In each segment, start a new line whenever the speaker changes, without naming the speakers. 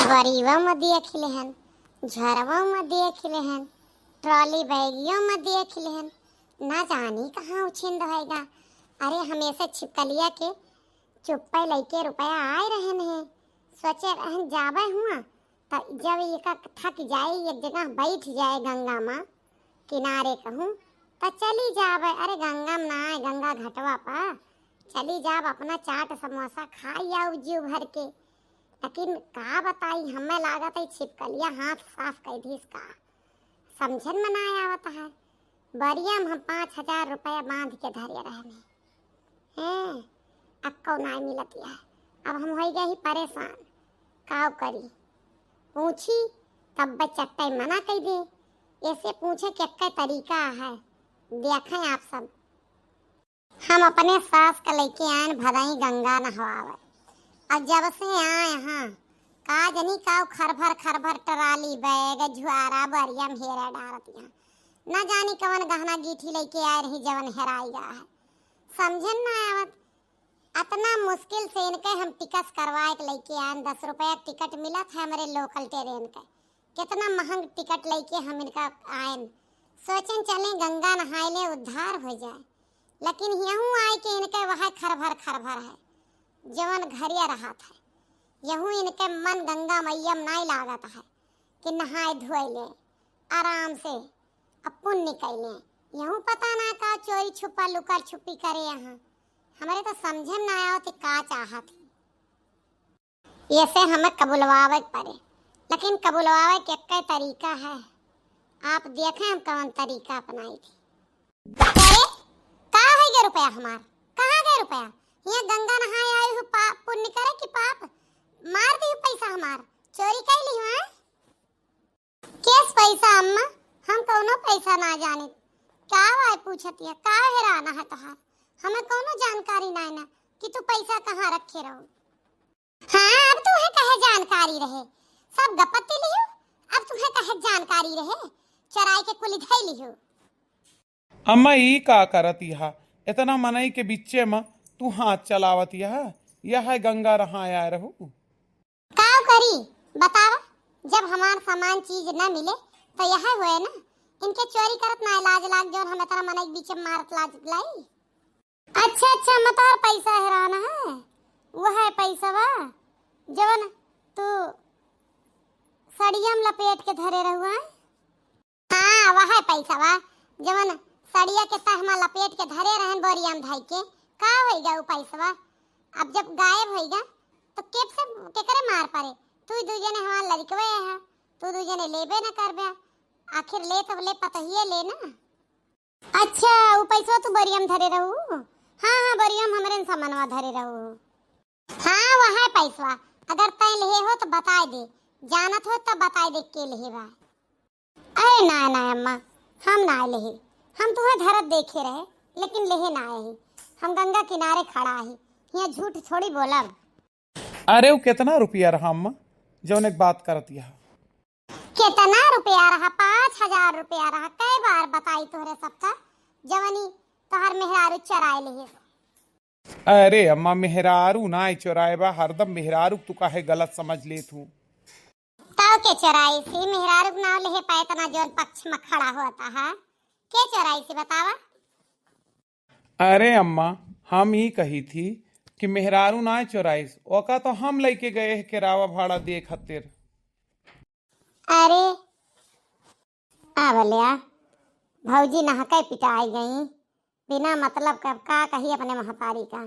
बरीवा में दिए खिले हन, झरवा में दिए खिले हन, ट्रॉली बैगियों में दिए खिले हन, ना जानी कहाँ उछिंद होएगा। अरे हमेशा छिपकलिया के चुप्पे लइके रुपया आए रहन है। सोचे रहन जावे हुआ तो जब ये थक जाए एक जगह बैठ जाए गंगा माँ किनारे कहूँ तो चली जावे। अरे गंगा में ना आए, गंगा घाटवा पर चली जाब, अपना चाट समोसा खाई आओ जीव भर के। लेकिन का बताई, हमें लागत है छिपकलिया हाथ साफ कर दी इसका, समझन में ना आवत है। बरिया में हम 5,000 रुपया बांध के धरे रहने हैं, अब को ना मिलत है। अब हम हो गए ही परेशान, काव करी पूछी तब बच्चा मना कर दे। ऐसे पूछे क्या तरीका है, देखें आप सब। हम अपने सास का लेके आए भदाई गंगा नहवावे, और जब से आए हाँ का जनी का खरभर टराली बैग झुआरा बरिया में हेरा डारत यहाँ, न जानी कवन गहना गीठी लेके आए रही जवन हेराई गया है। समझन ना आवत, इतना मुश्किल से इनके हम टिकट करवाए के लेके आए। 10 रुपया टिकट मिला था हमारे लोकल ट्रेन का, कितना महंग टिकट लेके हम इनका आए। सोचन चले गंगा नहाए ले उद्धार हो जाए, लेकिन यहूँ आए कि इनके वह खरभर है जवन घरिया रहा था। यहूँ इनके मन गंगा मैया में नहीं लागत है कि नहाए धोए ले आराम से अब पुण्य कैले। यहूँ पता ना का चोरी छुपा लुका छुपी करे यहाँ, हमारे तो समझे ना आया कि का चाहत। ऐसे हमें कबुलवावे पड़े, लेकिन कबुलवावे के कई तरीका है। आप देखें हम कौन तरीका अपनाई थी। अरे कहाँ है ये रुपया हमार, कहाँ गए रुपया? ये गंगा नहाए आई हूँ पाप पुण्य करे कि पाप मार दी पैसा हमार, चोरी कर ली हूँ। केस पैसा अम्मा, हम कोनो पैसा ना जाने। का वाय पूछती है, का हैराना है तहार, हमें कोनो जानकारी ना ना कि तू पैसा कहाँ रखे रहो। हाँ अब तुम्हें कहे जानकारी रहे, सब गपत्ती लियो। अब तुम्हें कहे जानकारी रहे, चराई के कुली धई लियो।
अम्मा ई का करत यहा, इतना मनई के बिच्चे में तू हाथ चलावत यह है गंगा रहा आया रहू।
काव करी बतावा, जब हमार सामान चीज न मिले तो यह हुए ना, इनके चोरी करत ना लाज लाग जो हम इतना मनई बीच में मारत लाज लाई। अच्छा मतार पैसा हैराना है, वो है पैसा वा जवन तू सड़ियम लपेट के धरे रहुआ। हाँ वह है पैसा वा जवन सड़िया के तहमा लपेट के धरे रहन बोरियाम धाई के। का होइगा उ पैसा? अब जब गायब होइगा तो केप से के करे मार पड़े। तू दू जने हमार लड़कवे है, तू दू जने लेबे ना करबे, आखिर ले तब ले पतहिए ले ना। अच्छा उ पैसा तू बोरियाम धरे रहू? हाँ बोरियाम हमरे सामानवा धरे रहू। हाँ वह है पैसा, अगर तय ले हो तो बता दे, जानत हो तो बता दे के ले बा। अरे ना अम्मा हम ना ले, हम तुम्हें धरत देखे रहे लेकिन लेहे ना आए। हम गंगा किनारे खड़ा है, यहाँ झूठ थोड़ी बोलब।
अरे वो कितना रुपया रहा अम्मा जौन एक बात करत यहा?
कितना रुपया रहा? 5,000 रुपया रहा। कई बार बताई तोहरे सबका जवनी तोहर मेहरारू चराए ले।
अरे अम्मा मेहरारू ना चोराए बा, हरदम मेहरारू तू काहे गलत समझ ले तू।
ताऊ के चराई सी मेहरारू ना ले पाए तना जौन पक्ष में खड़ा होता है, के चराई सी बतावा?
अरे अम्मा हम ही कही थी कि मेहरारू ना चोराइस, ओका तो हम लेके गए हैं किरावा भाड़ा दे खातिर।
अरे बोलिया भौजी नहके पिटाई गई बिना मतलब का कही अपने महतारी का।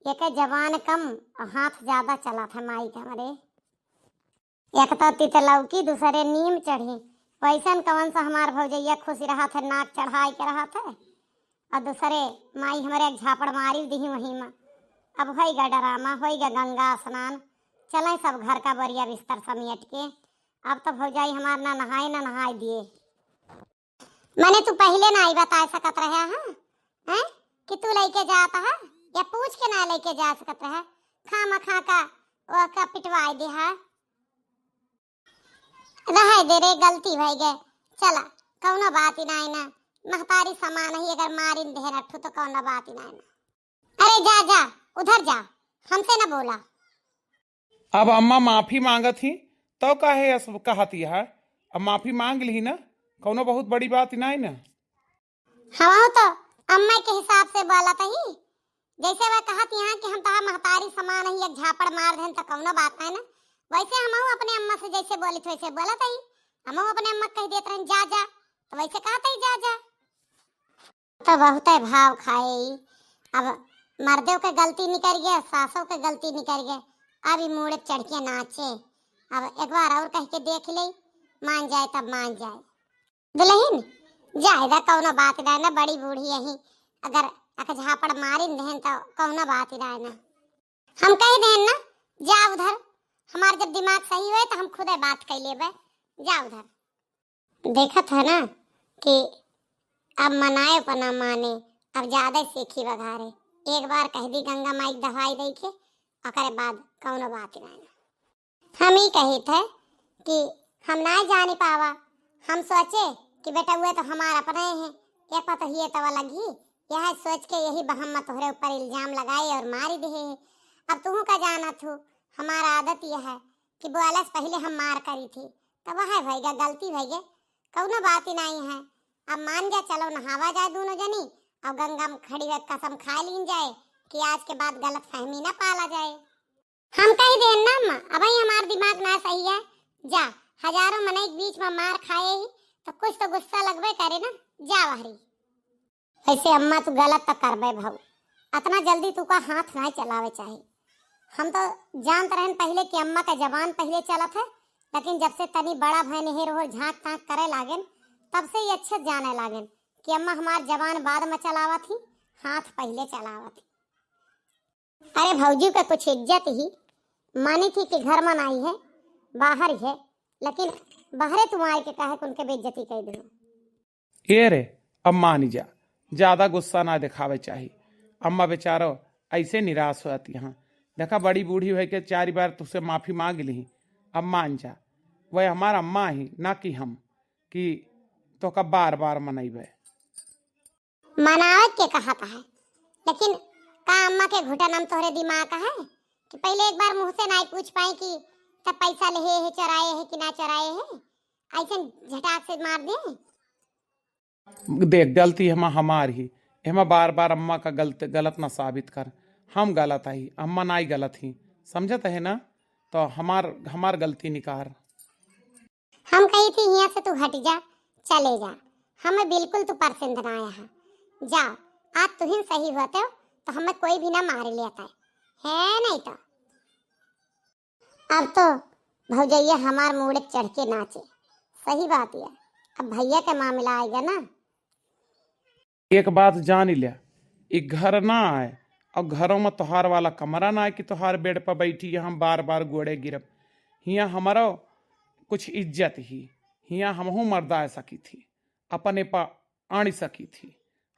एक जवान कम और हाथ ज्यादा चला था माई का हमारे। एक तो तितलौकी दूसरे नीम चढ़ी, वैसन कवन सा हमार भौजैया खुशी रहा था, नाक चढ़ाई के रहा था, और दूसरे माई हमारे एक झापड़ मारी दी वहीं में। अब होइगा डरामा, होइगा गंगा स्नान, चले सब घर का बरिया बिस्तर समेट के। अब तो भौजाई हमार ना नहाई दिए। मैंने तू पहले ना ही बता सकत रहे हैं कि तू लेके जाता है, या पूछ के ना लेके जा सकत रहे। खामा खा का वो का पिटवाई दे है, रह दे रे गलती भई गए। चला कौनो बात ही ना महतारी समान ही, अगर मारिन दे रठू तो कौनो बात ही ना। अरे जा उधर जा, हमसे ना बोला।
अब अम्मा माफी मांगत ही तो काहे कहती है? अब माफी मांग ली ना, कौनो बहुत बड़ी बात नहीं ना।
हम तो अम्मा के हिसाब से बोला था ही, जैसे वह कहती हैं कि हम तो महतारी समान ही, एक झापड़ मार दें तो कौनो बात है ना, वैसे हम अपने अम्मा से जैसे बोली थे वैसे बोला था ही। हम अपने अम्मा कह देते रहे जा जा, तो वैसे कहते ही जा जा। तो बहुत भाव खाए। अब मर्दों के गलती निकल गया, सासों के गलती निकल गए, अब ये मुड़े चढ़ के नाचे। अब एक बार और कह के देख ले, मान जाए तब मान जाए। दुल्हन जाएगा कौनो बात ना, ना बड़ी बूढ़ी यही अगर अक झापड़ मारी दें तो कौनो बात ही ना। हम कह दें ना जा उधर, हमार जब दिमाग सही हुए तो हम खुद बात कर लेबे, जा उधर। देखा था ना कि अब मनाए पर ना माने, अब ज्यादा सीखी बघारे। एक बार कह दी गंगा माई दवाई दे के, ओकरे बाद कौनो बात ना। हम ही कही थे कि हम ना जाने पावा, हम सोचे कि बेटा हुए तो हमारा अपने हैं, एक पता ही तो लगी, यह सोच के यही बहम तोहरे ऊपर इल्जाम लगाए और मार दे। अब तू का जाना थू, हमारा आदत यह है कि बोला से पहले हम मार करी थी, तो वह भैया गलती भैया, कौनो बात ही नहीं है। अब मान जा, चलो नहावा जाए दोनों जनी और गंगा में खड़ी हुई कसम खा लीन जाए कि आज के बाद गलत फहमी ना पाला जाए। हम कह दे ना अम्मा, अब हमार दिमाग ना सही है, जा हजारों मने के बीच में मार खाए ही तो कुछ तो गुस्सा लगबे करे ना, जा वहरी। ऐसे अम्मा तू गलत तो करबे भाऊ, इतना जल्दी तू का हाथ ना चलावे चाहिए। हम तो जानते रहन पहले कि अम्मा का जबान पहले चलत है, लेकिन जब से तनी बड़ा भाई नेहर हो झांक ताक करे लागन, तब से ही अच्छे जाने लागन कि अम्मा हमार जबान बाद में चलावा थी, हाथ पहले चलावा थी। अरे भौजी का कुछ इज्जत ही मानी थी कि घर में नहीं है, बाहर ही है, लेकिन बाहरे तुम आए के कहे उनके बेइज्जती कह दो।
ये रे अब मान जा, ज्यादा गुस्सा ना दिखावे चाहिए। अम्मा बेचारो ऐसे निराश होती यहाँ, देखा बड़ी बूढ़ी हो के 4 बार तुझसे माफी मांग ली, अब मान जा। वह हमारा अम्मा ही ना कि हम कि तो कब बार बार मनाइबे।
मनावत के कहा है, लेकिन का अम्मा के घुटन हम तोहरे दिमाग का है कि पहले एक बार मुंह से नहीं पूछ पाए कि तब पैसा ले है चराए है कि ना चराए है, ऐसे झटाक से मार दे।
देख गलती हमारी ही, हम बार बार अम्मा का गलत ना साबित कर, हम गलत आई अम्मा ना ही गलत ही, समझत है ना, तो हमार गलती निकार।
हम कही थी यहाँ से तू हट जा, चले जा, हमें बिल्कुल तू पसंद ना आया, जा आज तू ही सही होते हो तो हमें कोई भी ना मार लेता है नहीं तो। अब तो भौजैया हमार मुड़ चढ़ के नाचे, सही बात है। अब भैया का मामला आएगा ना,
एक बात जान लिया, एक घर ना आए और घरों में तोहार वाला कमरा ना आए कि तोहार बेड पर बैठी हम बार बार गोड़े गिरब। हियाँ हमारा कुछ इज्जत ही, हियाँ हमहू मर्दा सकी थी, अपने पा आनी सकी थी।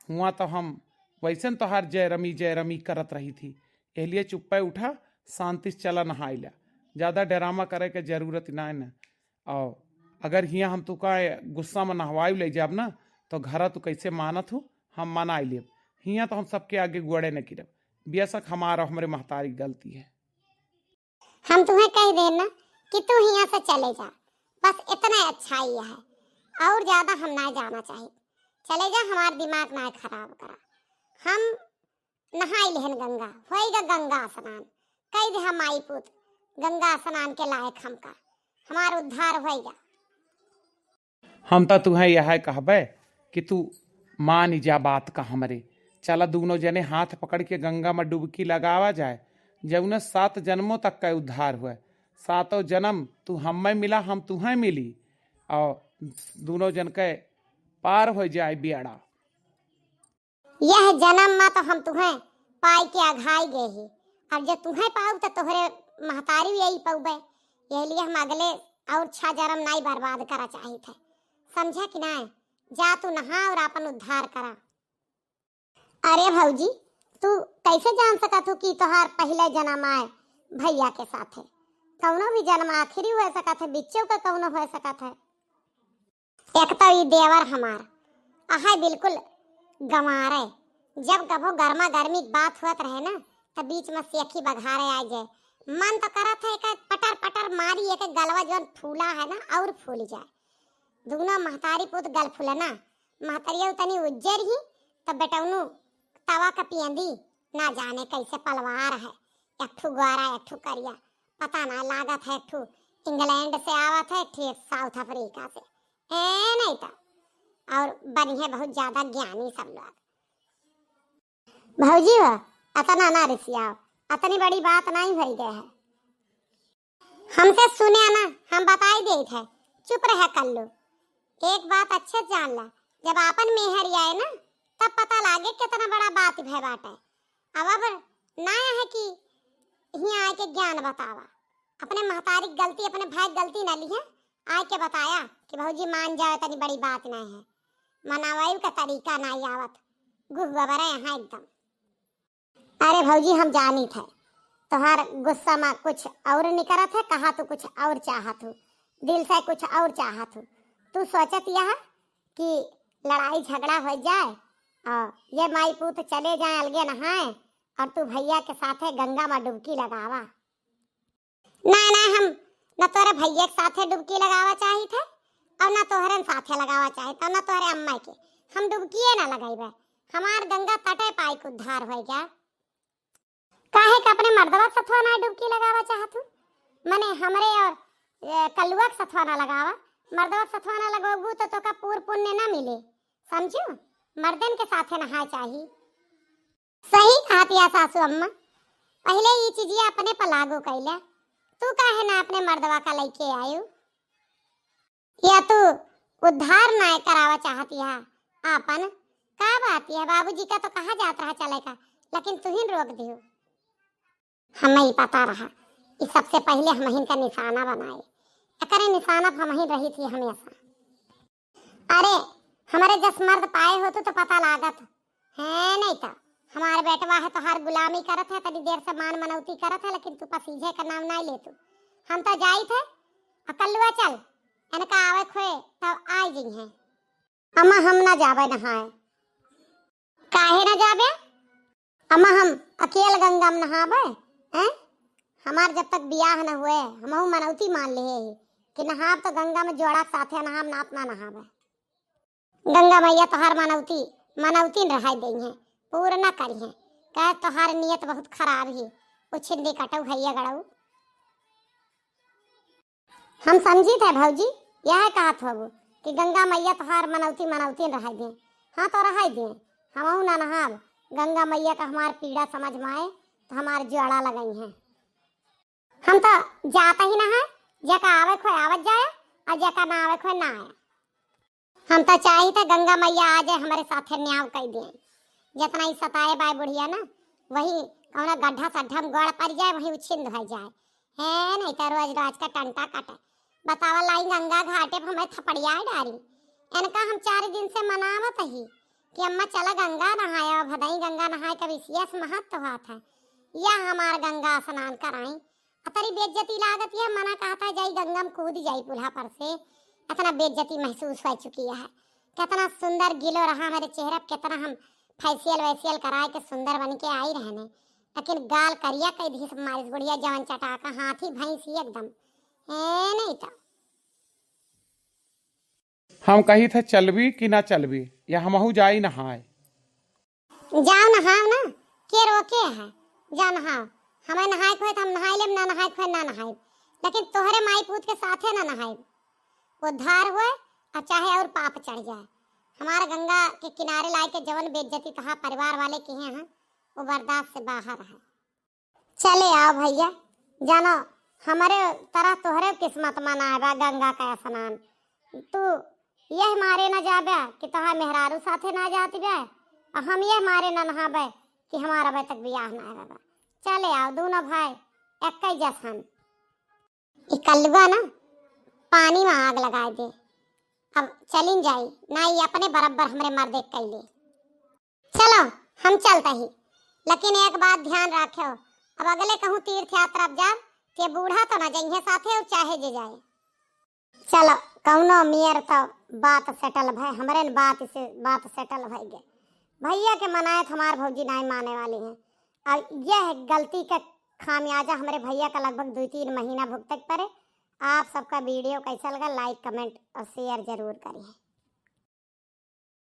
हुआ तो हम वैसे तोहार जय रमी करत रही थी, इसलिए चुप्पे उठा, शांति से चला नहाइला, ज़्यादा ड्रामा करे के जरूरत ना है ना। और अगर हियाँ हम तू का गुस्सा में नहवाई ले जाब ना, तो घर तू कैसे मानत हो, हम मनाई लेब। हियाँ तो हम सबके आगे गुड़े न गिरब, बेशक हमारा हमारे महतारी गलती है।
हम तुम्हें कह देना कि तू यहाँ से चले जा, बस इतना अच्छा ही है, और ज्यादा हम ना जाना चाहिए। चले जा, हमारा दिमाग ना खराब करा। हम नहाई लेहन गंगा, होएगा गंगा स्नान, कह दे हम आई पुत गंगा स्नान के लायक हमका, हमारा उद्धार होएगा।
हम तो तुम्हें यह कहबे कि तू मान जा बात का हमरे, चला दोनों जने हाथ पकड़ के गंगा में डुबकी लगावा जाए, जब 7 जन्मों तक का उद्धार हुआ। 7 जन्म तू हमें मिला, हम तुम्हें मिली, और दोनों जन के पार हो जाए बियाड़ा।
यह जन्म में तो हम तुम्हें पाई के आघाई गए ही, अब जब तुम्हें पाऊ तो तोहरे महतारी यही पाऊबे, यही लिए हम अगले और 6 जन्म नहीं बर्बाद करा चाहिए थे, समझा कि ना। जा तू नहा और अपन उद्धार करा। अरे भौजी तू कैसे जान सका तू कि तोहार पहले जन्म आए भैया के साथ है, कौनो भी जन्म आखिरी हो सका था, बिच्चों का कौनो हो सका था। एक तो ये देवर हमार आहा बिल्कुल गंवारे, जब कभो गर्मा गर्मी बात हुआ रहे ना, तब बीच में सेखी बघारे आ जाए, मन तो करत है कि पटर पटर मारी एक गलवा जो फूला है ना और फूल जाए। दुगना महतारी पुत गल फूला ना, महतारिया तनी उज्जर ही तब बेटौनु तवा का पियंदी ना जाने कैसे पलवार है। एक ठू ग्वारा एक ठू करिया, पता ना लागत है एक ठू इंग्लैंड से आवत है, ठीक साउथ अफ्रीका से। ए नहीं था और बनी है बहुत ज्यादा ज्ञानी सब लोग। भौजी हो अतना ना रिसियाओ, अतनी बड़ी बात नहीं भई गए है। हमसे सुने ना, हम बताई दे थे, चुप रहे कर लो। एक बात अच्छे जान ला, जब आपन मेहर आए ना तब पता लागे कितना बड़ा बात भय बाटे। अब ना है कि यहाँ आके ज्ञान बतावा, अपने महतारी गलती अपने भाई गलती ना ली है, आए के बताया कि भौजी मान जाओ तनी बड़ी बात नहीं है, मनावायु का तरीका नहीं आवत, गुह गबरा यहाँ एकदम। अरे भौजी हम जानी थे तोहार गुस्सा में कुछ और निकलत है, कहा तू कुछ और चाहत हो, दिल से कुछ और चाहत हो। तू सोचत यह कि लड़ाई झगड़ा हो जाए और ये माई पूत चले जाए अलगे नहाए और तू भैया के साथे गंगा में डुबकी लगावा। ना ना हम न तोरे भैया के साथे डुबकी लगावा चाही थे और न तोहरन साथे लगावा चाही थे, न तोहरे अम्मा के। हम डुबकीए ना लगाइबे, हमार गंगा तटे पाई के उद्धार हो गया। काहे का अपने मर्दवा के सथवा ना डुबकी लगावा चाहत हूँ, मने हमरे और कल्लुआ के सथवा ना लगावा। मर्दवा के सथवा ना लगोगू तो तोका पूर्ण पुण्य ना मिले, समझू। मर्दन के साथे नहाए चाहिए। सही कहतिया सासू अम्मा, पहले ये चीजिया अपने पर लागू कैला। तू काहे ना अपने मर्दवा का लेके आयु, या तू उद्धार ना करावा चाहती है आपन। का बात है, बाबूजी का तो कहा जात रहा चलेगा, लेकिन तू ही रोक दियो। हमें ही पता रहा कि सबसे पहले हम ही का निशाना बनाए, अकरे निशाना हम ही रही थी हमेशा। अरे हमारे जस मर्द पाए हो तो पता लागत है, नहीं था हमारे बेटवा है तो हर गुलामी करत है, तनी देर से मान मनौती करत है, लेकिन तू पसीजे का नाम नहीं ले। तू हम तो जाई थे अकलुआ चल इनका आवे खोए तब आई जी है। अम्मा हम ना जावे नहाए। काहे ना जाबे अम्मा, हम अकेले गंगा में नहावे हैं। हमार जब तक बियाह न हुए हमहु मनौती मान ले कि नहाब तो गंगा में जोड़ा साथे नहाब, ना अपना नहावे। गंगा मैया तोहार मनौती मनौती रहा दी है, पूरा न करी है। कह तोहार नियत बहुत खराब ही, उछिंदी कटऊ हैया गड़ऊ। हम समझी थे भौजी, यह कहत हो कि गंगा मैया तोहार मनौती मनौती रहा दे। हाँ तो रहा दे, हमहु ना नहाब। गंगा मैया का हमार पीड़ा समझ में आए तो हमार जोड़ा लगाई है। हम तो जाता ही ना है, जका आवे खोए आवत जाए और जका ना आवे खोए ना आए। हम तो चाहिए था गंगा मैया आ जाए हमारे साथे न्याव कर दे। जितना ही सताए बाय बुढ़िया ना, वही कौना गड्ढा सड्ढा में गड़ पड़ जाए, वही उछिंद हो जाए है। नहीं तो रोज रोज का टंटा कटे बतावा लाई गंगा घाटे पर हमें थपड़िया डारी। इनका हम 4 दिन से मनावत ही कि अम्मा चला गंगा नहाया, भदई गंगा नहाए का विशेष महत्व हाथ है, या हमार गंगा स्नान कराई। अतरी बेइज्जती लागत है, मना कहता जाई गंगा में कूद जाई पुल्हा पर से। इतना बेइज्जती महसूस हो चुकी है। कितना सुंदर गिलो रहा मेरे चेहरा, कितना हम फेशियल वैशियल कराए के सुंदर बन के आई रहने, लेकिन गाल करिया कई दी मारिस बुढ़िया जवन चटाका हाथी भैंसी एकदम है। नहीं था
हम कही थे चलबी कि ना चलबी, या हमहू जाई नहाए।
जाओ नहाओ ना, के रोके है, जाओ नहाओ। हमें नहाए खोए तो हम नहाए लेब, ना नहाए खोए ना नहाए, लेकिन तोहरे माई पूत के साथे ना नहाए। उद्धार हुए और चाहे और पाप चढ़ जाए। हमारा गंगा के किनारे लाए के जवन बेइज्जती कहा परिवार वाले के हैं वो बर्दाश्त से बाहर है। चले आओ भैया, जानो हमारे तरह तोहरे किस्मत में ना आवा गंगा का स्नान। तू यह मारे न जाबे कि तोहार मेहरारू साथे ना जाती बे, और हम यह मारे न नहाबे कि हमारा अभी तक बियाह ना आवे। चले आओ दोनों भाई एक ही जैसन। कलुआ ना पानी में आग लगा दे, अब चलिन जाई ना, ये अपने बराबर हमरे मर्दे कैले। चलो हम चलते ही, लेकिन एक बात ध्यान रखो, अब अगले कहूँ तीर्थ यात्रा जाब के बूढ़ा तो ना जाइए साथे और चाहे जे जाए। चलो कौनो मियर तो बात सेटल भाई, हमरे बात से बात सेटल भाई गए। भैया के मनाए हमार भौजी नहीं माने वाली हैं, और यह गलती के खामियाजा हमारे भैया का लगभग 2-3 महीना भुगतक पड़े। आप सबका वीडियो कैसा लगा, लाइक कमेंट और शेयर जरूर करिए।